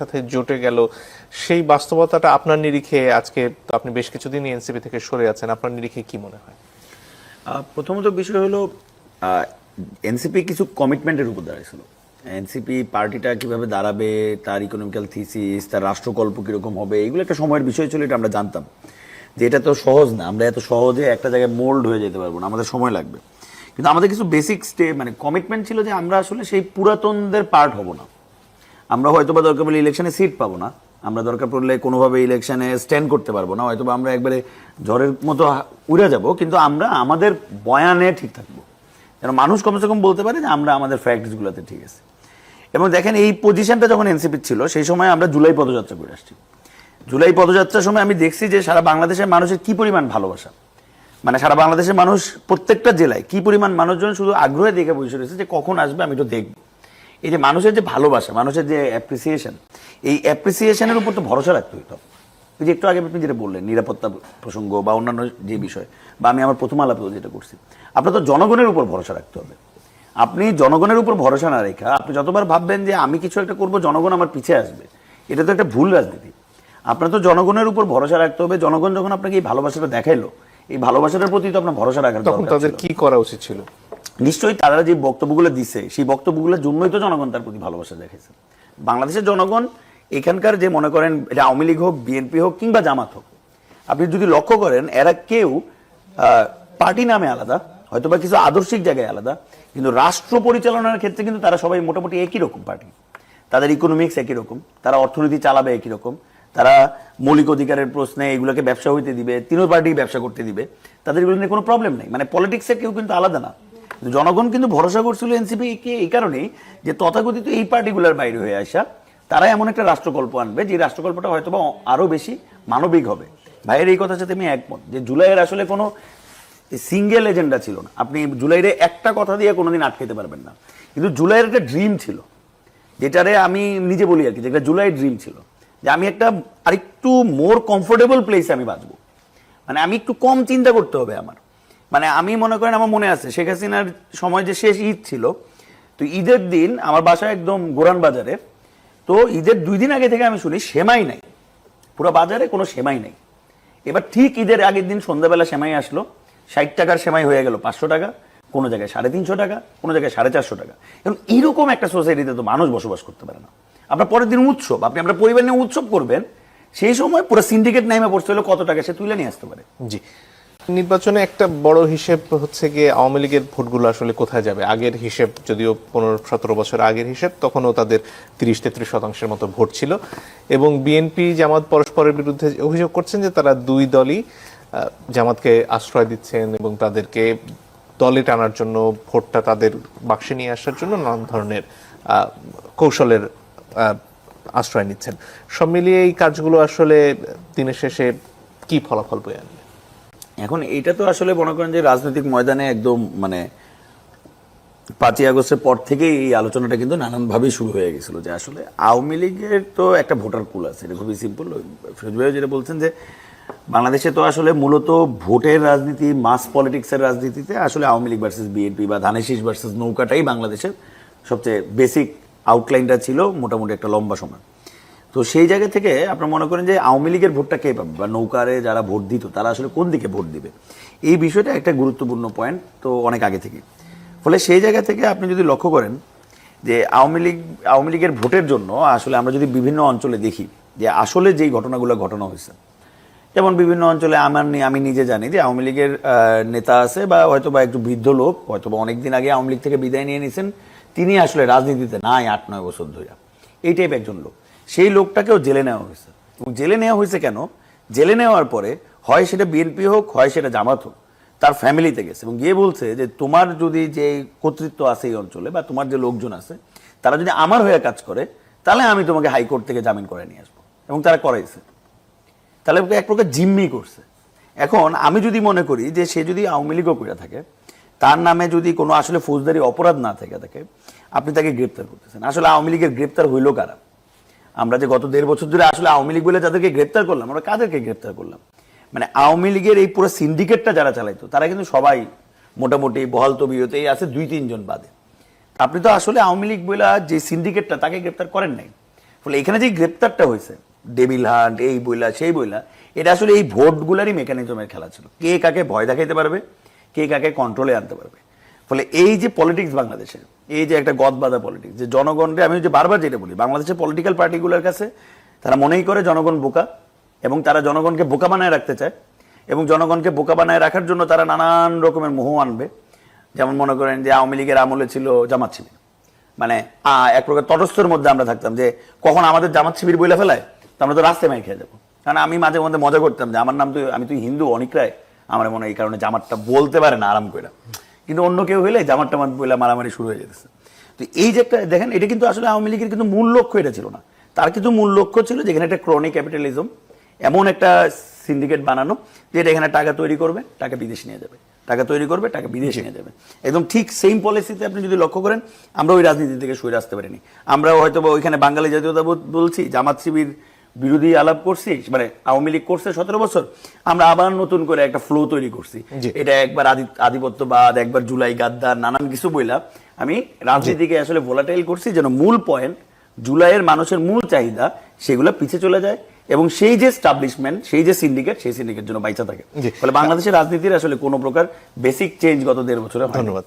সাথে জোটে গেল, সেই বাস্তবতাটা আপনার নিরিখে, আজকে আপনি বেশ কিছুদিন এনসিপি থেকে সরে আছেন, আপনার নিরিখে কি মনে হয়? প্রথমত বিষয় হলো এনসিপি কিছু কমিটমেন্টের উপর দাঁড়িয়েছিল। এনসিপি পার্টিটা কিভাবে দাঁড়াবে, তার ইকোনমিক্যাল থিসিস, তার রাষ্ট্রকল্প কিরকম হবে, এগুলো একটা সময়ের বিষয় ছিল, এটা আমরা জানতাম যে এটা তো সহজ না, আমরা এত সহজে একটা জায়গায় মোল্ড হয়ে যেতে পারবো না, আমাদের সময় লাগবে। কিন্তু আমাদের কিছু বেসিক মানে কমিটমেন্ট ছিল যে আমরা আসলে সেই পুরাতনদের পার্ট হব না। আমরা হয়তো বা দরকার পড়লে ইলেকশনে সিট পাবো না, আমরা দরকার পড়লে কোনোভাবে ইলেকশনে স্ট্যান্ড করতে পারবো না, হয়তো আমরা একবারে ঝড়ের মতো উড়ে যাব, কিন্তু আমরা আমাদের বয়ানে ঠিক থাকবো, যেন মানুষ কমসে কম বলতে পারে যে আমরা আমাদের ফ্যাক্টসগুলোতে ঠিক আছে। এবং দেখেন এই পজিশনটা যখন এনসিপির ছিল সেই সময় আমরা জুলাই পদযাত্রা করে আসছি। জুলাই পদযাত্রার সময় আমি দেখছি যে সারা বাংলাদেশের মানুষের কি পরিমাণ ভালোবাসা, মানে সারা বাংলাদেশের মানুষ প্রত্যেকটা জেলায় কি পরিমাণ মানুষজন শুধু আগ্রহে দেখে বসে রয়েছে যে কখন আসবে আমি তো দেখবো। এই যে মানুষের যে ভালোবাসা, মানুষের যে অ্যাপ্রিসিয়েশন, এই অ্যাপ্রিসিয়েশনের উপর তো ভরসা রাখতে হইতো। যে একটু আগে আপনি যেটা বললেন নিরাপত্তা প্রসঙ্গ বা অন্যান্য যে বিষয়, বা আমি আমার প্রথম আলাপেও যেটা করছি, আপনার তো জনগণের উপর ভরসা রাখতে হবে। আপনি জনগণের উপর ভরসা না রেখা আপনি যতবার ভাববেন যে আমি কিছু একটা করবো জনগণ আমার পিছে আসবে, এটা তো একটা ভুল রাজনীতি। আপনার তো জনগণের উপর ভরসা রাখতে হবে। জনগণ যখন আপনাকে এই ভালোবাসাটা দেখাইলো, এই ভালোবাসাটার প্রতি তো আপনার ভরসা রাখার তখন তাদের কি করা উচিত ছিল? নিশ্চয়ই তারা যে বক্তব্যগুলো দিছে সেই বক্তব্যগুলোর জন্যই তো জনগণ তার প্রতি ভালোবাসা দেখেছে। বাংলাদেশের জনগণ এখানকার যে মনে করেন এটা আওয়ামী লীগ হোক, বিএনপি হোক কিংবা জামাত হোক, আপনি যদি লক্ষ্য করেন এরা কেউ পার্টি নামে আলাদা, হয়তো বা কিছু আদর্শিক জায়গায় আলাদা, কিন্তু রাষ্ট্র পরিচালনার ক্ষেত্রে কিন্তু তারা সবাই মোটামুটি একই রকম পার্টি। তাদের ইকোনমিক্স একই রকম, তারা অর্থনীতি চালাবে একই রকম, তারা মৌলিক অধিকারের প্রশ্নে এগুলোকে ব্যবসা হইতে দিবে, তিনও পার্টি ব্যবসা করতে দিবে, তাদের এগুলো নিয়ে কোনো প্রবলেম নেই। মানে পলিটিক্সে কেউ কিন্তু আলাদা না। জনগণ কিন্তু ভরসা করছিল এনসিপি কে এই কারণেই যে তথাকথিত এই পার্টিগুলোর বাইরে হয়ে আসা তারা এমন একটা রাষ্ট্রকল্প আনবে যে রাষ্ট্রকল্পটা হয়তো বা আরো বেশি মানবিক হবে। ভাইয়ের এই কথার সাথে আমি একমত যে জুলাইয়ের আসলে কোনো সিঙ্গেল এজেন্ডা ছিল না। আপনি জুলাইয়ের একটা কথা দিয়ে কোনোদিন আটকাতে পারবেন না, কিন্তু জুলাইয়ের একটা ড্রিম ছিল, যেটারে আমি নিজে বলি আর কি, যেটা জুলাই ড্রিম ছিল যে আমি একটা আরেকটু মোর কমফোর্টেবল প্লেসে আমি বাঁচবো, মানে আমি একটু কম চিন্তা করতে হবে আমার। মানে আমি মনে করেন আমার মনে আছে শেখ হাসিনার সময় যে শেষ ঈদ ছিল, তো ঈদের দিন আমার বাসা একদম গোরান বাজারে, তো ঈদের 2 দিন আগে থেকে আমি শুনি সেমাই নাই, পুরো বাজারে কোনো সেমাই নাই। এবার ঠিক ঈদের আগের দিন সন্ধ্যাবেলা সেমাই আসলো, 60 টাকার সেমাই হয়ে গেল 500 টাকা, কোনো জায়গায় 350 টাকা, কোনো জায়গায় 450 টাকা। এবং এরকম একটা সোসাইটিতে তো মানুষ বসবাস করতে পারে না। আপনার পরের দিন উৎসব, আপনি আপনার পরিবার নিয়ে উৎসব করবেন, সেই সময় পুরো সিন্ডিকেট নামে পড়তে হলো কত টাকা সে তুলে নিয়ে আসতে পারে। জি, নির্বাচনে একটা বড় হিসেব হচ্ছে গিয়ে আওয়ামী লীগের ভোটগুলো আসলে কোথায় যাবে। আগের হিসেব যদিও 15-17 বছর আগের হিসেব, তখনও তাদের 30-33% মতো ভোট ছিল, এবং বিএনপি জামাত পরস্পরের বিরুদ্ধে অভিযোগ করছেন যে তারা দুই দলই জামাতকে আশ্রয় দিচ্ছেন এবং তাদেরকে দলে টানার জন্য, ভোটটা তাদের বাক্সে নিয়ে আসার জন্য নানান ধরনের কৌশলের আশ্রয় নিচ্ছেন। সব মিলিয়ে এই কাজগুলো আসলে দিনের শেষে কি ফলাফল বয়ে আনবে? এখন এটা তো আসলে মনে করেন যে রাজনৈতিক ময়দানে একদম মানে 5ই আগস্টের পর থেকেই এই আলোচনাটা কিন্তু নানানভাবেই শুরু হয়ে গেছিল যে আসলে আওয়ামী লীগের তো একটা ভোটার পুল আছে, এটা খুবই সিম্পল। ফিরোজ ভাই যেটা বলছেন যে বাংলাদেশে তো আসলে মূলত ভোটের রাজনীতি, মাস পলিটিক্সের রাজনীতিতে আসলে আওয়ামী লীগ ভার্সেস বিএনপি বা ধানের শীষ ভার্সেস নৌকাটাই বাংলাদেশের সবচেয়ে বেসিক আউটলাইনটা ছিল মোটামুটি একটা লম্বা সময়। তো সেই জায়গা থেকে আপনার মনে করেন যে আওয়ামী লীগের ভোটটা কে পাবে বা নৌকারে যারা ভোট দিত তারা আসলে কোন দিকে ভোট দিবে, এই বিষয়টা একটা গুরুত্বপূর্ণ পয়েন্ট তো অনেক আগে থেকে। ফলে সেই জায়গা থেকে আপনি যদি লক্ষ্য করেন যে আওয়ামী লীগের ভোটের জন্য আসলে আমরা যদি বিভিন্ন অঞ্চলে দেখি যে আসলে যেই ঘটনাগুলো ঘটানো হয়েছে, যেমন বিভিন্ন অঞ্চলে আমি নিজে জানি যে আওয়ামী লীগের নেতা আছে বা হয়তো বা একটু বৃদ্ধ লোক, হয়তো বা অনেকদিন আগে আওয়ামী লীগ থেকে বিদায় নিয়ে নিয়েছেন, তিনি আসলে রাজনীতিতে নাই 8-9 বছর ধরে, এই টাইপ একজন লোক। সেই লোকটাকেও জেলে নেওয়া হয়েছে। এবং জেলে নেওয়া হয়েছে কেন? জেলে নেওয়ার পরে হয় সেটা বিএনপি হোক, হয় সেটা জামাত হোক, তার ফ্যামিলিতে গেছে এবং গিয়ে বলছে যে তোমার যদি যে কর্তৃত্ব আছে এই অঞ্চলে বা তোমার যে লোকজন আছে তারা যদি আমার হয়ে কাজ করে তাহলে আমি তোমাকে হাইকোর্ট থেকে জামিন করে নিয়ে আসবো। এবং তারা করাইছে, তাহলে এক প্রকার জিম্মি করছে। এখন আমি যদি মনে করি যে সে যদি আওয়ামী লীগও করে থাকে, তার নামে যদি কোনো আসলে ফৌজদারি অপরাধ না থেকে থাকে, আপনি তাকে গ্রেপ্তার করতেছেন। আসলে আওয়ামী লীগের গ্রেপ্তার হইল কারা? আমরা যে গত 1.5 বছর ধরে আসলে আওয়ামী লীগ বলে যাদেরকে গ্রেপ্তার করলাম, আমরা কাদেরকে গ্রেপ্তার করলাম? মানে আওয়ামী লীগের এই পুরো সিন্ডিকেটটা যারা চালাইতো তারা কিন্তু সবাই মোটামুটি বহাল তবিয়তেই আছে, 2-3 জন বাদে। আপনি তো আসলে আওয়ামী লীগ বলে যে সিন্ডিকেটটা তাকে গ্রেপ্তার করেন নাই। ফলে এখানে যে গ্রেপ্তারটা হয়েছে ডেভিল হান্ট এই বইলা সেই বইলা, এটা আসলে এই ভোটগুলারই মেকানিজমের খেলা ছিল, কে কাকে ভয় দেখাইতে পারবে, কে কাকে কন্ট্রোলে আনতে পারবে। ফলে এই যে পলিটিক্স বাংলাদেশের, এই যে একটা গদবাঁধা পলিটিক্স, যে জনগণকে, আমি যে বারবার যেটা বলি, বাংলাদেশের পলিটিক্যাল পার্টিগুলোর কাছে তারা মনেই করে জনগণ বোকা, এবং তারা জনগণকে বোকা বানায় রাখতে চায়, এবং জনগণকে বোকা বানায় রাখার জন্য তারা নানান রকমের মোহ আনবে। যেমন মনে করেন যে আওয়ামী লীগের আমলে ছিল জামাত শিবির, মানে এক প্রকার তটস্থের মধ্যে আমরা থাকতাম, যে কখন আমাদের জামাত শিবির বইলা ফেলায় তো আমরা তো রাস্তায় মাই খেয়ে যাবো। কারণ আমি মাঝে মধ্যে মজা করতাম যে আমার নাম তো, আমি তুই হিন্দু অনেক রায়, আমার মনে হয় এই কারণে জামাতটা বলতে পারে না আরাম করে, কিন্তু অন্য কেউ হইলে জামাতটা বইলা মারামারি শুরু হয়ে যেতেছে। তো এই যে একটা দেখেন, এটা কিন্তু আসলে আওয়ামী লীগের কিন্তু মূল লক্ষ্য এটা ছিল না, তার কিন্তু মূল লক্ষ্য ছিল যেখানে একটা ক্রনিক ক্যাপিটালিজম, এমন একটা সিন্ডিকেট বানানো যেটা এখানে টাকা তৈরি করবে, টাকা বিদেশ নিয়ে যাবে, টাকা তৈরি করবে, টাকা বিদেশে নিয়ে যাবে। একদম ঠিক সেম পলিসিতে আপনি যদি লক্ষ্য করেন, আমরা ওই রাজনীতি থেকে সরে আসতে পারিনি। আমরা হয়তো ওইখানে বাঙালি জাতীয়তাবাদ বলছি, জামাত শিবির বিরোধী আলাপ করছি, মানে আওয়ামী লীগ করছে 17 বছর, আমরা আবার নতুন করে একটা ফ্লো তৈরি করছি। এটা একবার আধিপত্যবাদ, একবার জুলাই গাদ্দার, নানান কিছু বইলা আমি রাজনীতিকে আসলে ভোলাটাইল করছি, যেন মূল পয়েন্ট জুলাইয়ের মানুষের মূল চাহিদা সেগুলো পিছিয়ে চলে যায়, এবং সেই যে স্টাবলিশমেন্ট, সেই যে সিন্ডিকেট, সেই সিন্ডিকেট জন্য বাইচা থাকে। ফলে বাংলাদেশের রাজনীতির আসলে কোনো প্রকার বেসিক চেঞ্জ গত 1.5 বছরে। ধন্যবাদ।